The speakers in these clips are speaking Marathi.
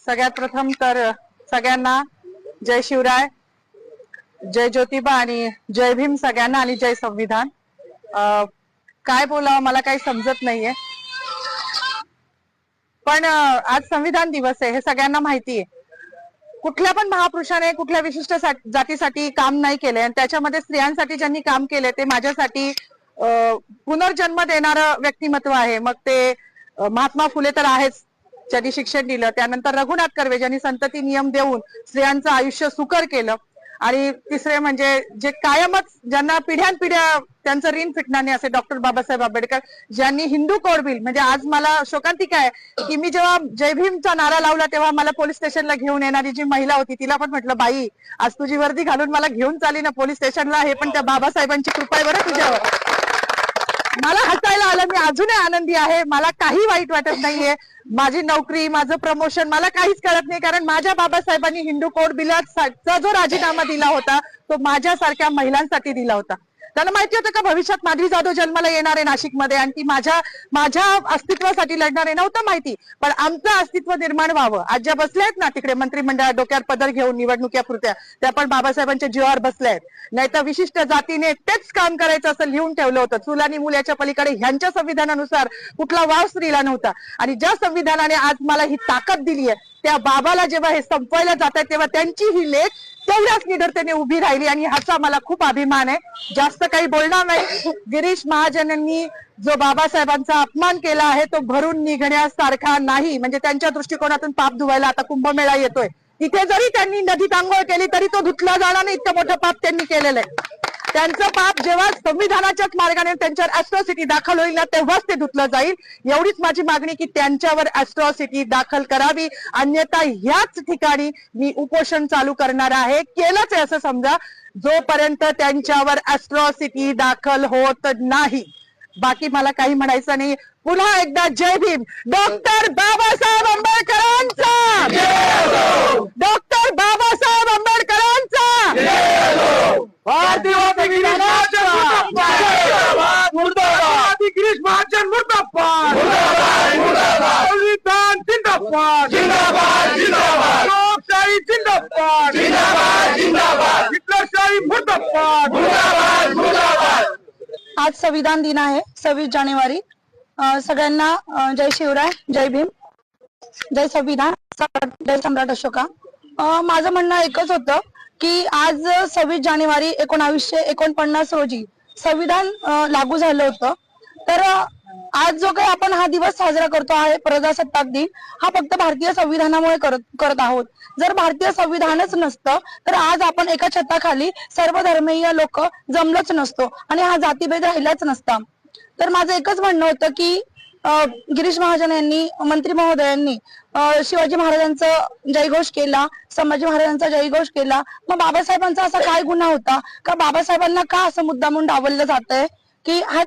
सगळ्यात प्रथम तर सगळ्यांना जय शिवराय, जय ज्योतिबा आणि जय भीम सगळ्यांना आणि जय संविधान। काय बोलावं मला काही समजत नाहीये, पण आज संविधान दिवस आहे हे सगळ्यांना माहिती आहे। कुठल्या पण महापुरुषाने कुठल्या विशिष्ट जातीसाठी काम नाही केले आणि त्याच्यामध्ये स्त्रियांसाठी ज्यांनी काम केले ते माझ्यासाठी पुनर्जन्म देणारं व्यक्तिमत्व आहे। मग ते महात्मा फुले तर आहेच, ज्यांनी शिक्षण दिलं, त्यानंतर रघुनाथ कर्वे ज्यांनी संतती नियम देऊन स्त्रियांचं आयुष्य सुकर केलं, आणि तिसरे म्हणजे जे कायमच ज्यांना पिढ्यानपिढ्या त्यांचं ऋण फिटणार नाही असे डॉक्टर बाबासाहेब आंबेडकर, ज्यांनी हिंदू कोड बिल, म्हणजे आज मला शोकांतिका आहे की मी जेव्हा जय भीमचा नारा लावला तेव्हा मला पोलीस स्टेशनला घेऊन येणारी जी महिला होती तिला पण म्हटलं, बाई आज तुझी वर्दी घालून मला घेऊन चाली ना पोलीस स्टेशनला, हे पण त्या बाबासाहेबांची कृपा आहे बरं तुझ्यावर। मला हसायला आलं, मी अजूनही आनंदी आहे, मला काही वाईट वाटत नाहीये। माझी नोकरी, माझं प्रमोशन मला काहीच कळत नाही, कारण माझ्या बाबासाहेबांनी हिंदू कोड बिलाचा जो राजीनामा दिला होता तो माझ्यासारख्या महिलांसाठी दिला होता। त्यांना माहिती होतं का भविष्यात माधवी जाधव जन्माला येणार आहे नाशिकमध्ये आणि ती माझ्या अस्तित्वासाठी लढणार आहे, नव्हतं माहिती, पण आमचं अस्तित्व निर्माण व्हावं। आज ज्या बसल्या आहेत ना तिकडे मंत्रिमंडळात डोक्यावर पदर घेऊन निवडणुकीपुरत्या, त्या पण बाबासाहेबांच्या जीवावर बसल्या आहेत। नाही तर विशिष्ट जातीने तेच काम करायचं असं लिहून ठेवलं होतं, चूल आणि मूल याच्या पलीकडे ह्यांच्या संविधानानुसार कुठला वाव स्त्रीला नव्हता। आणि ज्या संविधानाने आज मला ही ताकद दिली आहे त्या बाबाला जेव्हा हे संपवायला जात आहे तेव्हा त्यांची ही लेख तेवढ्याच निडरतेने उभी राहिली आणि ह्याचा मला खूप अभिमान आहे। जास्त काही बोलणार नाही। गिरीश महाजनांनी जो बाबासाहेबांचा अपमान केला आहे तो भरून निघण्यासारखा नाही, म्हणजे त्यांच्या दृष्टिकोनातून पाप धुवायला आता कुंभमेळा येतोय, तिथे जरी त्यांनी नदीत आंघोळ केली तरी तो धुतला जाणार नाही, इतकं मोठं पाप त्यांनी केलेलं आहे। त्यांचं पाप जेव्हा संविधानाच्याच मार्गाने त्यांच्यावर ॲट्रॉसिटी दाखल होईल ना तेव्हाच ते धुतलं जाईल। एवढीच माझी मागणी की त्यांच्यावर ॲट्रॉसिटी दाखल करावी, अन्यथा ह्याच ठिकाणी मी उपोषण चालू करणार आहे। केलंच आहे असं समजा, जोपर्यंत त्यांच्यावर ॲट्रॉसिटी दाखल होत नाही। बाकी मला काही म्हणायचं नाही। पुन्हा एकदा जय भीम, डॉक्टर बाबासाहेब आंबेडकरांचा, डॉक्टर बाबासाहेब आंबेडकरांचा, भारतीय गिरीश महाजन मुर्दाबाद, संविधान जिंदाबाद, लोकशाही जिंदाबाद, हिटलरशाही मुर्दाबाद। आज संविधान दिन आहे 26 जानेवारी। सगळ्यांना जय शिवराय, जय भीम, जय संविधान, जय सम्राट अशोका। माझं म्हणणं एकच होतं की आज 26 जानेवारी 1949 रोजी संविधान लागू झालं होतं। तर आज जो काही आपण हा दिवस साजरा करतो आहे प्रजासत्ताक दिन, हा फक्त भारतीय संविधानामुळे करत आहोत। जर भारतीय संविधानच नसतं तर आज आपण एका छताखाली सर्व धर्मीय लोक जमलोच नसतो आणि हा जातीभेद राहिलाच नसता। तर माझं एकच म्हणणं होतं की गिरीश महाजन यांनी, मंत्री महोदयांनी शिवाजी महाराजांचा जयघोष केला, संभाजी महाराजांचा जयघोष केला, मग बाबासाहेबांचा असा काय गुन्हा होता का बाबासाहेबांना का असं मुद्दामून डावललं जातंय की हा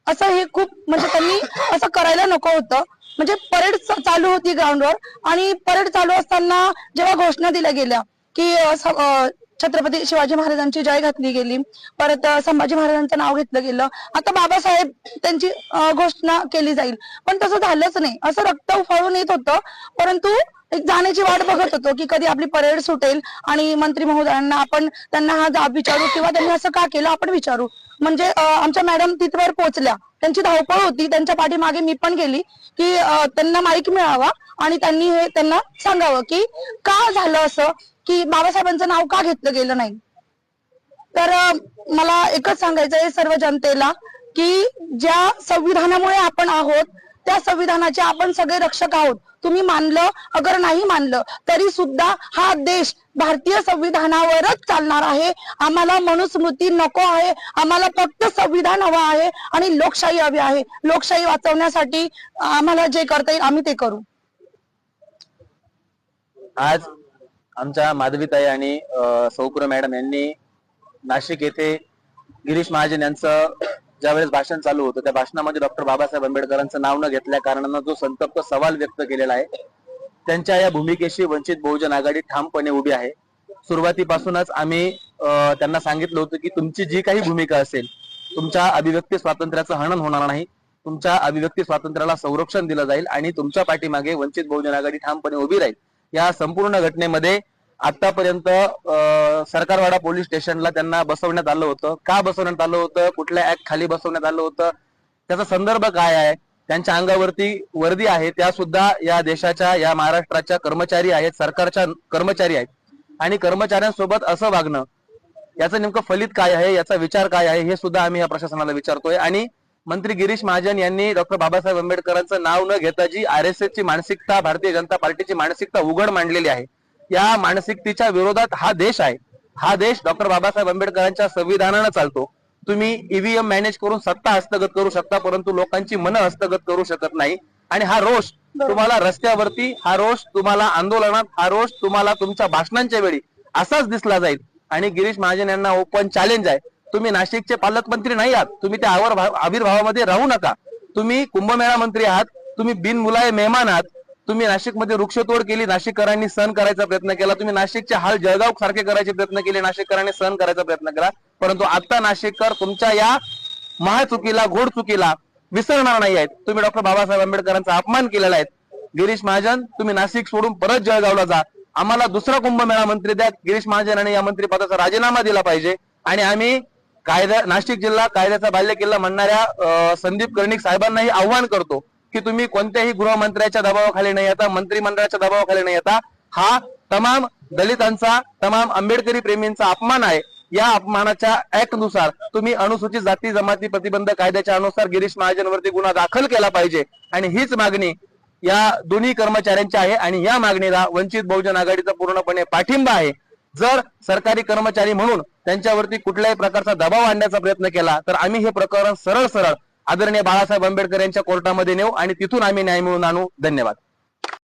असं, हे खूप म्हणजे त्यांनी असं करायला नको होतं। म्हणजे परेड चालू होती ग्राउंडवर आणि परेड चालू असताना जेव्हा घोषणा दिल्या गेल्या की छत्रपती शिवाजी महाराजांची जय घातली गेली, परत संभाजी महाराजांचं नाव घेतलं गेलं, आता बाबासाहेब त्यांची घोषणा केली जाईल, पण तसं झालंच नाही। असं रक्त उफाळून येत होतं, परंतु एक जाण्याची वाट बघत होतो की कधी आपली परेड सुटेल आणि मंत्री महोदयांना आपण त्यांना हा जाब विचारू किंवा त्यांनी असं का केलं आपण विचारू। म्हणजे आमच्या मॅडम तिथवर पोहोचल्या, त्यांची धावपळ होती, त्यांच्या पाठीमागे मी पण गेली की त्यांना माईक मिळावा आणि त्यांनी हे त्यांना सांगावं की का झालं असं, की बाबासाहेबांचं नाव का घेतलं गेलं नाही। तर मला एकच सांगायचं आहे सर्व जनतेला की ज्या संविधानामुळे आपण आहोत त्या संविधानाचे आपण सगळे रक्षक आहोत। तुम्ही मानलं अगर नाही मानलं तरी सुद्धा हा देश भारतीय संविधानावरच चालणार आहे। आम्हाला मनुस्मृती नको आहे, आम्हाला फक्त संविधान हवं आहे आणि लोकशाही हवी आहे। लोकशाही वाचवण्यासाठी आम्हाला जे करता येईल आम्ही ते करू। आज आमच्या माधवीताई आणि सौकुर मॅडम यांनी नाशिक येथे गिरीश महाजन यांचं ज्यावेळेस भाषण चालू होतं त्या भाषणामध्ये डॉक्टर बाबासाहेब आंबेडकरांचं नाव न घेतल्या कारणानं जो संतप्त सवाल व्यक्त केलेला आहे, त्यांच्या या भूमिकेशी वंचित बहुजन आघाडी ठामपणे उभी आहे। सुरुवातीपासूनच आम्ही त्यांना सांगितलं होतं की तुमची जी काही भूमिका असेल, तुमच्या अभिव्यक्ती स्वातंत्र्याचं हनन होणार नाही, तुमच्या अभिव्यक्ती स्वातंत्र्याला संरक्षण दिलं जाईल आणि तुमच्या पाठीमागे वंचित बहुजन आघाडी ठामपणे उभी राहील. या संपूर्ण घटनेमध्ये आतापर्यंत सरकारवाडा पोलीस स्टेशनला त्यांना बसवण्यात आलं होतं. का बसवण्यात आलं होतं, कुठल्या ऍक्ट खाली बसवण्यात आलं होतं, त्याचा संदर्भ काय आहे, त्यांच्या अंगावरती वर्दी आहे, त्या सुद्धा या देशाच्या या महाराष्ट्राच्या कर्मचारी आहेत, सरकारच्या कर्मचारी आहेत. आणि कर्मचाऱ्यांसोबत असं वागणं याचं नेमकं फलित काय आहे, याचा विचार काय आहे, हे सुद्धा आम्ही या प्रशासनाला विचारतोय. आणि मंत्री गिरीश महाजन यांनी डॉक्टर बाबासाहेब आंबेडकरांचं नाव न घेता जी RSS ची मानसिकता, भारतीय जनता पार्टीची मानसिकता उघड मांडलेली आहे, या मानसिकतेच्या विरोधात हा देश आहे. हा देश डॉक्टर बाबासाहेब आंबेडकरांच्या संविधानानं चालतो. तुम्ही EVM मॅनेज करून सत्ता हस्तगत करू शकता, परंतु लोकांची मनं हस्तगत करू शकत नाही. आणि हा रोष तुम्हाला रस्त्यावरती, हा रोष तुम्हाला आंदोलनात, हा रोष तुम्हाला तुमच्या भाषणांच्या वेळी असाच दिसला जाईल. आणि गिरीश महाजन यांना ओपन चॅलेंज आहे, तुम्ही नाशिकचे पालकमंत्री नाही आहात, तुम्ही त्या आविर्भावामध्ये राहू नका. तुम्ही कुंभमेळा मंत्री आहात, तुम्ही बिनमुलाय मेहमान आहात. तुम्ही नाशिकमध्ये वृक्षतोड केली, नाशिककरांनी सहन करायचा प्रयत्न केला. तुम्ही नाशिकचे हाल जळगाव सारखे करायचे प्रयत्न केले, नाशिककरांनी सहन करायचा प्रयत्न केला. परंतु आता नाशिककर तुमच्या या महाचुकीला, घोड चुकीला विसरणार नाही आहेत. तुम्ही डॉक्टर बाबासाहेब आंबेडकरांचा अपमान केलेला आहे. गिरीश महाजन, तुम्ही नाशिक सोडून परत जळगावला जा. आम्हाला दुसरा कुंभमेळा मंत्री द्या. गिरीश महाजन यांनी या मंत्रिपदाचा राजीनामा दिला पाहिजे. आणि आम्ही नाशिक जिल्हा कायद्याचा बाल्यकिल्ला म्हणणाऱ्या संदीप कर्णिक साहेबांनाही आव्हान करतो की तुम्ही कोणत्याही गृहमंत्र्याच्या दबावाखाली नाही येता, मंत्रिमंडळाच्या दबावाखाली नाही येता. हा तमाम दलितांचा, तमाम आंबेडकरी प्रेमींचा अपमान आहे. या अपमानाच्या ऍक्ट नुसार तुम्ही अनुसूचित जाती जमाती प्रतिबंध कायद्याच्या अनुसार गिरीश महाजनवरती गुन्हा दाखल केला पाहिजे. आणि हीच मागणी या दोन्ही कर्मचाऱ्यांची आहे. आणि या मागणीला वंचित बहुजन आघाडीचा पूर्णपणे पाठिंबा आहे. जर सरकारी कर्मचारी म्हणून त्यांच्यावरती कुठल्याही प्रकारचा दबाव आणण्याचा प्रयत्न केला तर आम्ही हे प्रकरण सरळ सरळ आदरणीय बाळासाहेब आंबेडकर यांच्या कोर्टामध्ये नेऊ आणि तिथून आम्ही न्याय मिळवून आणू. धन्यवाद.